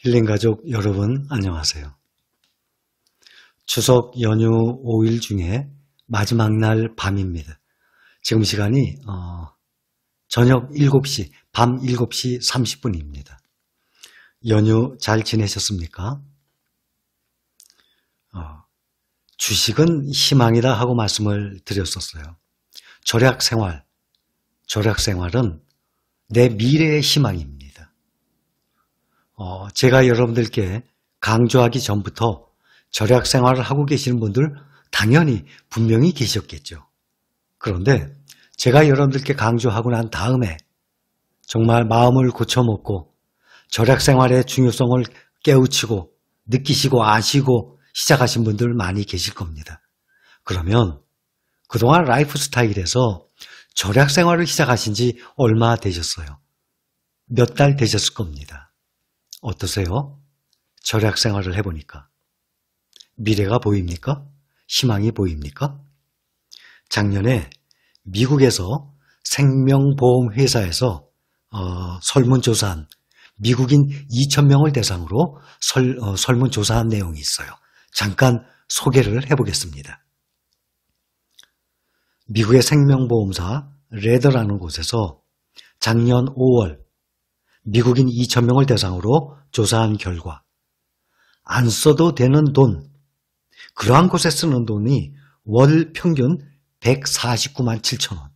힐링가족 여러분 안녕하세요. 추석 연휴 5일 중에 마지막 날 밤입니다. 지금 시간이 저녁 7시, 밤 7시 30분입니다. 연휴 잘 지내셨습니까? 주식은 희망이다 하고 말씀을 드렸었어요. 절약생활은 내 미래의 희망입니다. 제가 여러분들께 강조하기 전부터 절약생활을 하고 계시는 분들 당연히 분명히 계셨겠죠. 그런데 제가 여러분들께 강조하고 난 다음에 정말 마음을 고쳐먹고 절약생활의 중요성을 깨우치고 느끼시고 아시고 시작하신 분들 많이 계실 겁니다. 그러면 그동안 라이프 스타일에서 절약생활을 시작하신 지 얼마 되셨어요? 몇 달 되셨을 겁니다. 어떠세요? 절약생활을 해보니까. 미래가 보입니까? 희망이 보입니까? 작년에 미국에서 생명보험회사에서 설문조사한 미국인 2,000명을 대상으로 설문조사한 내용이 있어요. 잠깐 소개를 해보겠습니다. 미국의 생명보험사 레더라는 곳에서 작년 5월 미국인 2,000명을 대상으로 조사한 결과 안 써도 되는 돈, 그러한 곳에 쓰는 돈이 월 평균 149만 7천 원.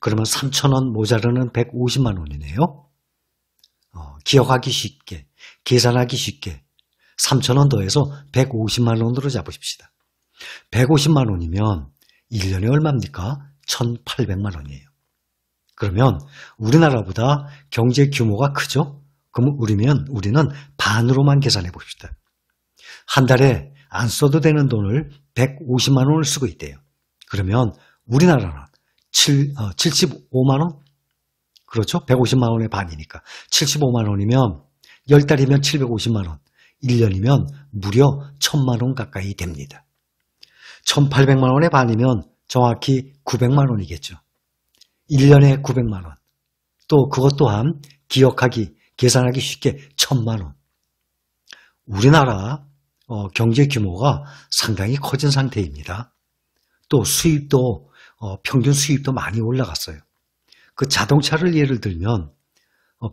그러면 3천 원 모자르는 150만 원이네요. 기억하기 쉽게, 계산하기 쉽게 3천 원 더해서 150만 원으로 잡으십시다. 150만 원이면 1년에 얼마입니까? 1,800만 원이에요. 그러면 우리나라보다 경제 규모가 크죠? 그럼 우리는 반으로만 계산해 봅시다. 한 달에 안 써도 되는 돈을 150만 원을 쓰고 있대요. 그러면 우리나라는 75만 원? 그렇죠? 150만 원의 반이니까. 75만 원이면 10달이면 750만 원, 1년이면 무려 1,000만 원 가까이 됩니다. 1,800만 원의 반이면 정확히 900만 원이겠죠. 1년에 900만 원. 또 그것 또한 기억하기, 계산하기 쉽게 1,000만 원. 우리나라 경제 규모가 상당히 커진 상태입니다. 또 수입도 평균 수입도 많이 올라갔어요. 그 자동차를 예를 들면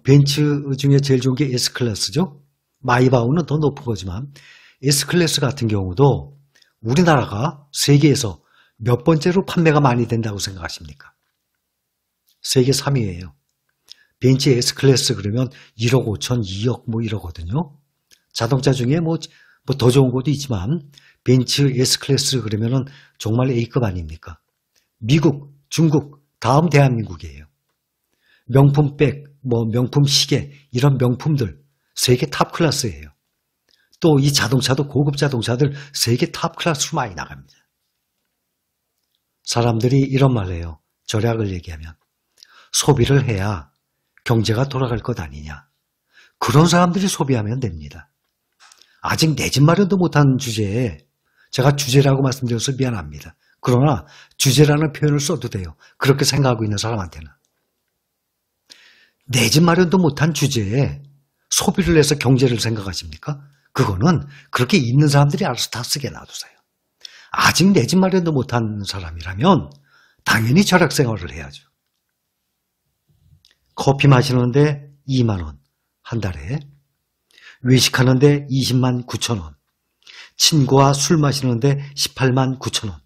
벤츠 중에 제일 좋은 게 S클래스죠. 마이바흐는 더 높은 거지만 S클래스 같은 경우도 우리나라가 세계에서 몇 번째로 판매가 많이 된다고 생각하십니까? 세계 3위예요. 벤츠 S클래스 그러면 1억 5천, 2억 뭐 이러거든요. 자동차 중에 뭐 더 좋은 것도 있지만 벤츠 S클래스 그러면은 정말 A급 아닙니까? 미국, 중국, 다음 대한민국이에요. 명품 백, 명품 시계 이런 명품들 세계 탑 클래스예요. 또 이 자동차도 고급 자동차들 세계 탑 클래스로 많이 나갑니다. 사람들이 이런 말을 해요. 절약을 얘기하면. 소비를 해야 경제가 돌아갈 것 아니냐. 그런 사람들이 소비하면 됩니다. 아직 내 집 마련도 못한 주제에 제가 주제라고 말씀드려서 미안합니다. 그러나 주제라는 표현을 써도 돼요. 그렇게 생각하고 있는 사람한테는. 내 집 마련도 못한 주제에 소비를 해서 경제를 생각하십니까? 그거는 그렇게 있는 사람들이 알아서 다 쓰게 놔두세요. 아직 내 집 마련도 못한 사람이라면 당연히 절약생활을 해야죠. 커피 마시는데 2만 원 한 달에, 외식하는데 20만 9천 원, 친구와 술 마시는데 18만 9천 원,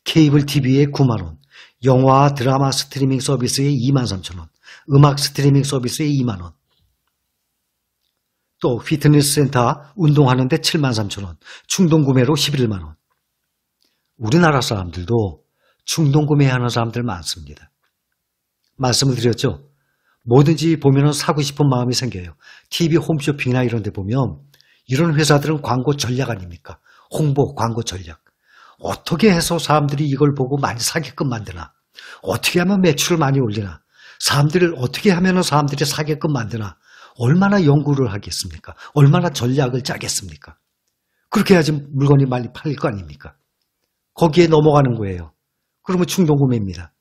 케이블 TV에 9만 원, 영화 드라마 스트리밍 서비스에 2만 3천 원, 음악 스트리밍 서비스에 2만 원, 또 피트니스 센터 운동하는데 7만 3천 원, 충동구매로 11만 원. 우리나라 사람들도 충동구매하는 사람들 많습니다. 말씀을 드렸죠. 뭐든지 보면 사고 싶은 마음이 생겨요. TV 홈쇼핑이나 이런 데 보면 이런 회사들은 광고 전략 아닙니까? 홍보, 광고 전략. 어떻게 해서 사람들이 이걸 보고 많이 사게끔 만드나? 어떻게 하면 매출을 많이 올리나? 사람들을 어떻게 하면 사람들이 사게끔 만드나? 얼마나 연구를 하겠습니까? 얼마나 전략을 짜겠습니까? 그렇게 해야지 물건이 많이 팔릴 거 아닙니까? 거기에 넘어가는 거예요. 그러면 충동구매입니다.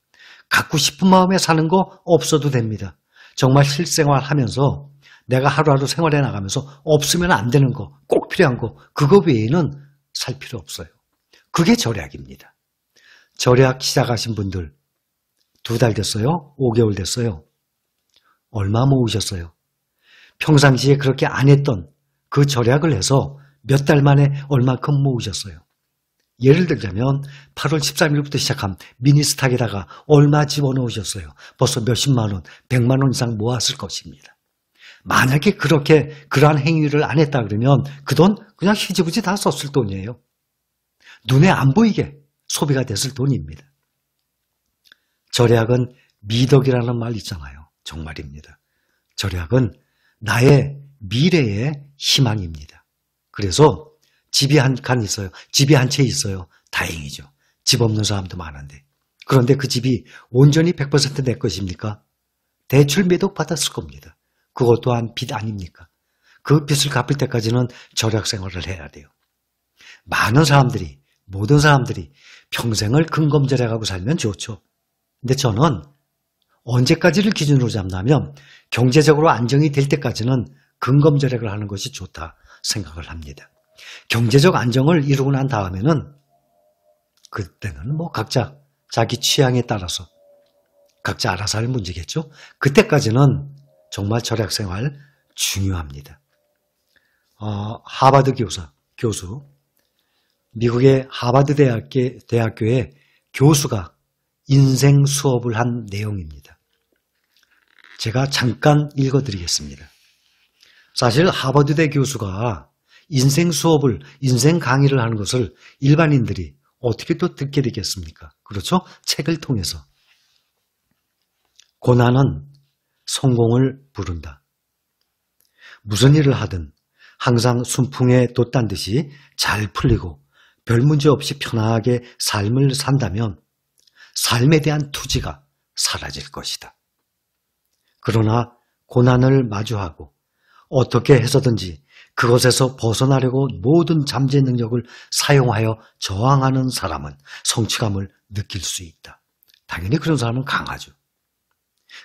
갖고 싶은 마음에 사는 거 없어도 됩니다. 정말 실생활 하면서 내가 하루하루 생활해 나가면서 없으면 안 되는 거, 꼭 필요한 거, 그거 외에는 살 필요 없어요. 그게 절약입니다. 절약 시작하신 분들 2달 됐어요? 5개월 됐어요? 얼마 모으셨어요? 평상시에 그렇게 안 했던 그 절약을 해서 몇 달 만에 얼마큼 모으셨어요? 예를 들자면 8월 13일부터 시작한 미니스탁에다가 얼마 집어넣으셨어요? 벌써 몇십만 원, 100만 원 이상 모았을 것입니다. 만약에 그렇게 그러한 행위를 안 했다 그러면 그 돈 그냥 희지부지 다 썼을 돈이에요. 눈에 안 보이게 소비가 됐을 돈입니다. 절약은 미덕이라는 말 있잖아요. 정말입니다. 절약은 나의 미래의 희망입니다. 그래서 집이 한 칸 있어요. 집이 한 채 있어요. 다행이죠. 집 없는 사람도 많은데. 그런데 그 집이 온전히 100% 내 것입니까? 대출 매독 받았을 겁니다. 그것 또한 빚 아닙니까? 그 빚을 갚을 때까지는 절약 생활을 해야 돼요. 많은 사람들이, 모든 사람들이 평생을 근검절약하고 살면 좋죠. 근데 저는 언제까지를 기준으로 잡냐면 경제적으로 안정이 될 때까지는 근검절약을 하는 것이 좋다 생각을 합니다. 경제적 안정을 이루고 난 다음에는 그때는 뭐 각자 자기 취향에 따라서 각자 알아서 할 문제겠죠. 그때까지는 정말 절약생활 중요합니다. 하버드 교수, 미국의 하버드 대학교의 교수가 인생 수업을 한 내용입니다. 제가 잠깐 읽어드리겠습니다. 사실 하버드대 교수가 인생 수업을, 인생 강의를 하는 것을 일반인들이 어떻게 또 듣게 되겠습니까? 그렇죠? 책을 통해서. 고난은 성공을 부른다. 무슨 일을 하든 항상 순풍에 돛단 듯이 잘 풀리고 별 문제 없이 편하게 삶을 산다면 삶에 대한 투지가 사라질 것이다. 그러나 고난을 마주하고 어떻게 해서든지 그것에서 벗어나려고 모든 잠재 능력을 사용하여 저항하는 사람은 성취감을 느낄 수 있다. 당연히 그런 사람은 강하죠.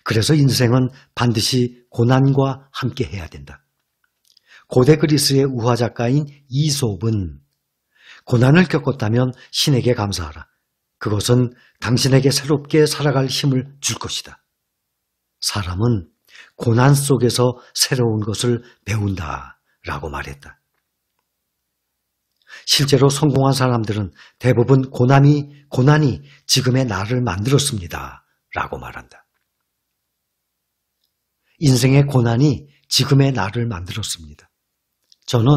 그래서 인생은 반드시 고난과 함께 해야 된다. 고대 그리스의 우화 작가인 이솝은 고난을 겪었다면 신에게 감사하라. 그것은 당신에게 새롭게 살아갈 힘을 줄 것이다. 사람은 고난 속에서 새로운 것을 배운다 라고 말했다. 실제로 성공한 사람들은 대부분 고난이 지금의 나를 만들었습니다 라고 말한다. 인생의 고난이 지금의 나를 만들었습니다. 저는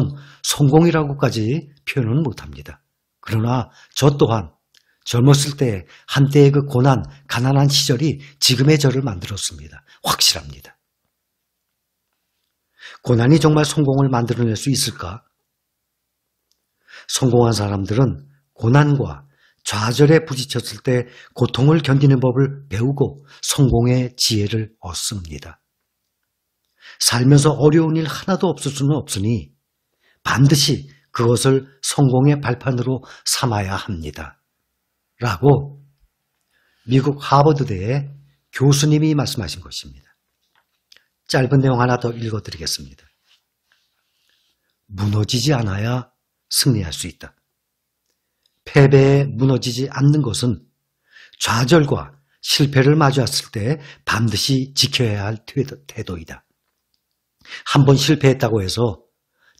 성공이라고까지 표현은 못합니다. 그러나 저 또한 젊었을 때 한때의 그 고난, 가난한 시절이 지금의 저를 만들었습니다. 확실합니다. 고난이 정말 성공을 만들어낼 수 있을까? 성공한 사람들은 고난과 좌절에 부딪혔을 때 고통을 견디는 법을 배우고 성공의 지혜를 얻습니다. 살면서 어려운 일 하나도 없을 수는 없으니 반드시 그것을 성공의 발판으로 삼아야 합니다. 라고 미국 하버드대의 교수님이 말씀하신 것입니다. 짧은 내용 하나 더 읽어드리겠습니다. 무너지지 않아야 승리할 수 있다. 패배에 무너지지 않는 것은 좌절과 실패를 마주했을 때 반드시 지켜야 할 태도이다. 한번 실패했다고 해서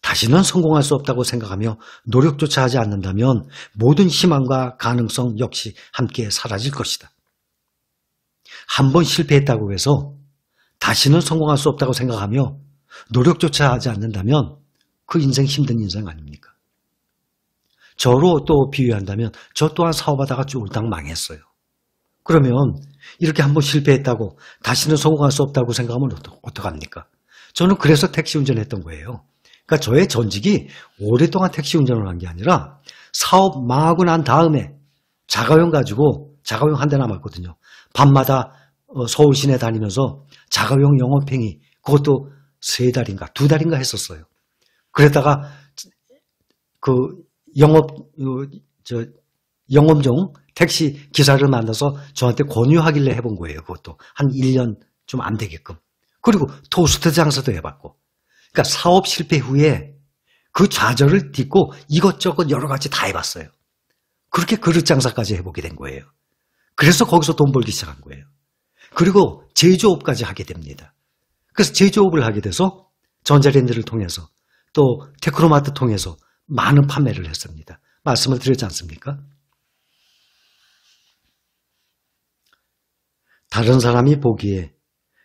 다시는 성공할 수 없다고 생각하며 노력조차 하지 않는다면 모든 희망과 가능성 역시 함께 사라질 것이다. 한번 실패했다고 해서 다시는 성공할 수 없다고 생각하며 노력조차 하지 않는다면 그 인생 힘든 인생 아닙니까? 저로 또 비유한다면 저 또한 사업하다가 쫄딱 망했어요. 그러면 이렇게 한번 실패했다고 다시는 성공할 수 없다고 생각하면 어떡합니까? 저는 그래서 택시 운전했던 거예요. 그러니까 저의 전직이 오랫동안 택시 운전을 한 게 아니라 사업 망하고 난 다음에 자가용 가지고 자가용 한 대 남았거든요. 밤마다 서울 시내 다니면서 자가용 영업행위 그것도 3달인가 2달인가 했었어요. 그랬다가 그 영업종 택시 기사를 만나서 저한테 권유하길래 해본 거예요. 그것도 한 1년 좀 안 되게끔. 그리고 토스트 장사도 해봤고 그러니까 사업 실패 후에 그 좌절을 딛고 이것저것 여러 가지 다 해봤어요. 그렇게 그릇 장사까지 해보게 된 거예요. 그래서 거기서 돈 벌기 시작한 거예요. 그리고 제조업까지 하게 됩니다. 그래서 제조업을 하게 돼서 전자레인지를 통해서 또 테크노마트 통해서 많은 판매를 했습니다. 말씀을 드렸지 않습니까? 다른 사람이 보기에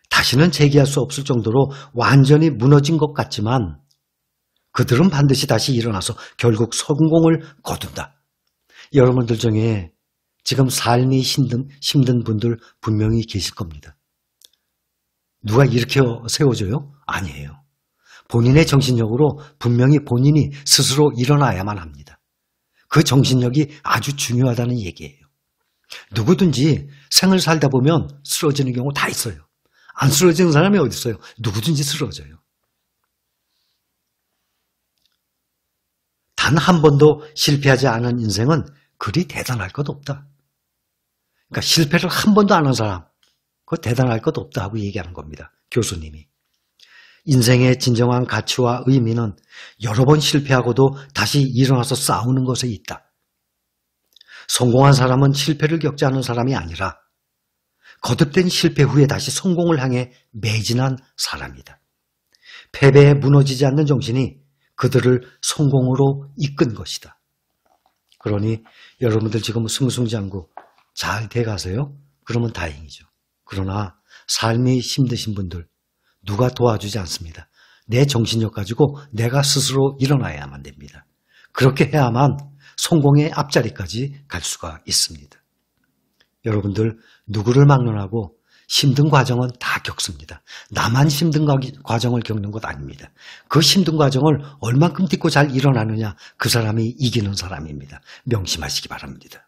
다시는 재기할 수 없을 정도로 완전히 무너진 것 같지만 그들은 반드시 다시 일어나서 결국 성공을 거둔다. 여러분들 중에 지금 삶이 힘든 분들 분명히 계실 겁니다. 누가 일으켜 세워줘요? 아니에요. 본인의 정신력으로 분명히 본인이 스스로 일어나야만 합니다. 그 정신력이 아주 중요하다는 얘기예요. 누구든지 생을 살다 보면 쓰러지는 경우 다 있어요. 안 쓰러지는 사람이 어디 있어요? 누구든지 쓰러져요. 단 한 번도 실패하지 않은 인생은 그리 대단할 것 없다. 그러니까 실패를 한 번도 안 한 사람, 그거 대단할 것 없다 하고 얘기하는 겁니다. 교수님이. 인생의 진정한 가치와 의미는 여러 번 실패하고도 다시 일어나서 싸우는 것에 있다. 성공한 사람은 실패를 겪지 않은 사람이 아니라 거듭된 실패 후에 다시 성공을 향해 매진한 사람이다. 패배에 무너지지 않는 정신이 그들을 성공으로 이끈 것이다. 그러니 여러분들 지금 승승장구 잘 돼가세요? 그러면 다행이죠. 그러나 삶이 힘드신 분들 누가 도와주지 않습니다. 내 정신력 가지고 내가 스스로 일어나야만 됩니다. 그렇게 해야만 성공의 앞자리까지 갈 수가 있습니다. 여러분들 누구를 막론하고 힘든 과정은 다 겪습니다. 나만 힘든 과정을 겪는 것 아닙니다. 그 힘든 과정을 얼만큼 딛고 잘 일어나느냐 그 사람이 이기는 사람입니다. 명심하시기 바랍니다.